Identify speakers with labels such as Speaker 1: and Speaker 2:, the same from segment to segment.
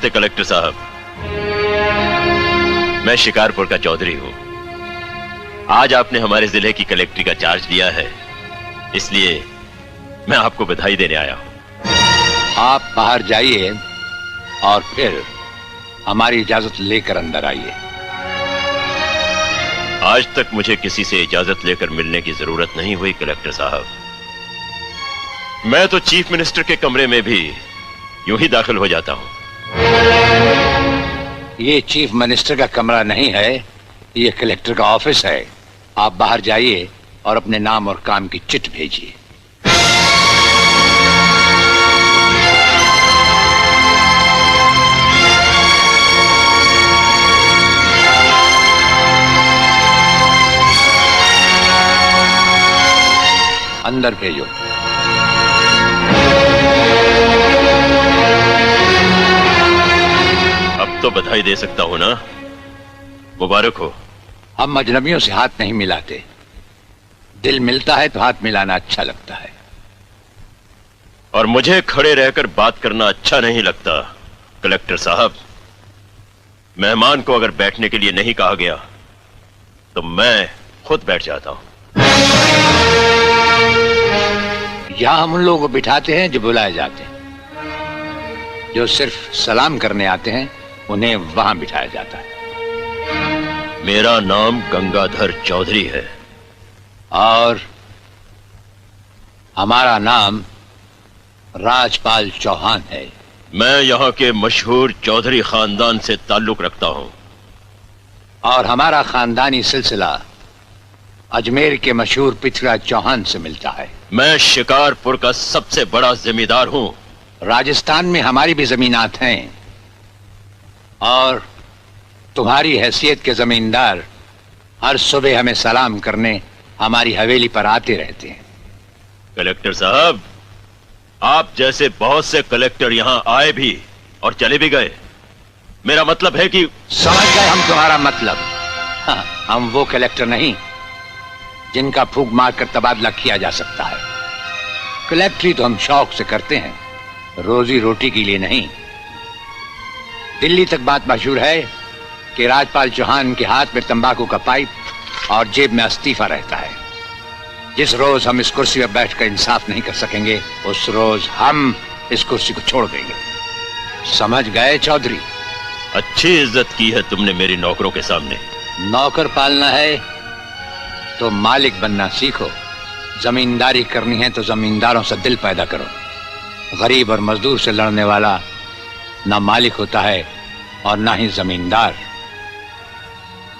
Speaker 1: नमस्ते कलेक्टर साहब, मैं शिकारपुर का चौधरी हूं। आज आपने हमारे जिले की कलेक्ट्री का चार्ज लिया है, इसलिए मैं आपको बधाई देने आया हूं।
Speaker 2: आप बाहर जाइए और फिर हमारी इजाजत लेकर अंदर आइए।
Speaker 1: आज तक मुझे किसी से इजाजत लेकर मिलने की जरूरत नहीं हुई कलेक्टर साहब। मैं तो चीफ मिनिस्टर के कमरे में भी यूं ही दाखिल हो जाता हूं।
Speaker 2: ये चीफ मिनिस्टर का कमरा नहीं है, ये कलेक्टर का ऑफिस है। आप बाहर जाइए और अपने नाम और काम की चिट भेजिए। अंदर भेजो।
Speaker 1: अब तो बधाई दे सकता हूं ना? मुबारक हो।
Speaker 2: हम अजनबियों से हाथ नहीं मिलाते। दिल मिलता है तो हाथ मिलाना अच्छा लगता है।
Speaker 1: और मुझे खड़े रहकर बात करना अच्छा नहीं लगता कलेक्टर साहब। मेहमान को अगर बैठने के लिए नहीं कहा गया तो मैं खुद बैठ जाता हूं।
Speaker 2: यहां हम उन लोगों को बिठाते हैं जो बुलाए जाते हैं। जो सिर्फ सलाम करने आते हैं उन्हें वहां बिठाया जाता है।
Speaker 1: मेरा नाम गंगाधर चौधरी है
Speaker 2: और हमारा नाम राजपाल चौहान है।
Speaker 1: मैं यहाँ के मशहूर चौधरी खानदान से ताल्लुक रखता हूँ।
Speaker 2: और हमारा खानदानी सिलसिला अजमेर के मशहूर पृथ्वीराज चौहान से मिलता है।
Speaker 1: मैं शिकारपुर का सबसे बड़ा जमींदार हूँ।
Speaker 2: राजस्थान में हमारी भी जमीनात हैं और तुम्हारी हैसियत के जमींदार हर सुबह हमें सलाम करने हमारी हवेली पर आते रहते हैं।
Speaker 1: कलेक्टर साहब, आप जैसे बहुत से कलेक्टर यहाँ आए भी और चले भी गए। मेरा मतलब है कि
Speaker 2: समझ गए हम तुम्हारा मतलब। हाँ, हम वो कलेक्टर नहीं जिनका फूंक मारकर तबादला किया जा सकता है। कलेक्टरी तो हम शौक से करते हैं, रोजी रोटी के लिए नहीं। दिल्ली तक बात मशहूर है कि राजपाल चौहान के हाथ में तंबाकू का पाइप और जेब में इस्तीफा रहता है। जिस रोज हम इस कुर्सी पर बैठकर इंसाफ नहीं कर सकेंगे उस रोज हम इस कुर्सी को छोड़ देंगे। समझ गए चौधरी?
Speaker 1: अच्छी इज्जत की है तुमने मेरी नौकरों के सामने।
Speaker 2: नौकर पालना है तो मालिक बनना सीखो। जमींदारी करनी है तो जमींदारों से दिल पैदा करो। गरीब और मजदूर से लड़ने वाला ना मालिक होता है और ना ही जमींदार।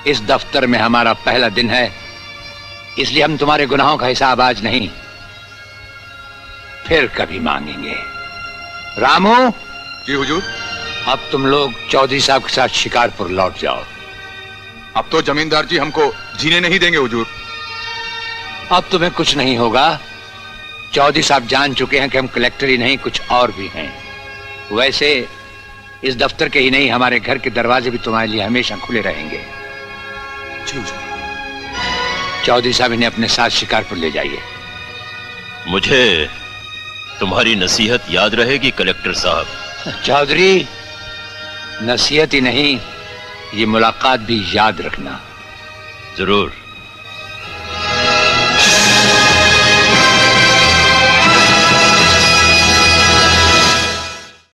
Speaker 2: इस दफ्तर में हमारा पहला दिन है, इसलिए हम तुम्हारे गुनाहों का हिसाब आज नहीं फिर कभी मांगेंगे। रामू।
Speaker 3: जी हुजूर।
Speaker 2: अब तुम लोग चौधरी साहब के साथ शिकारपुर लौट जाओ।
Speaker 3: अब तो जमींदार जी हमको जीने नहीं देंगे हुजूर।
Speaker 2: अब तुम्हें कुछ नहीं होगा। चौधरी साहब जान चुके हैं कि हम कलेक्टर ही नहीं कुछ और भी हैं। वैसे इस दफ्तर के ही नहीं हमारे घर के दरवाजे भी तुम्हारे लिए हमेशा खुले रहेंगे। चौधरी साहब इन्हें अपने साथ शिकारपुर ले जाइए।
Speaker 1: मुझे तुम्हारी नसीहत याद रहेगी कलेक्टर साहब।
Speaker 2: चौधरी, नसीहत ही नहीं ये मुलाकात भी याद रखना।
Speaker 1: जरूर।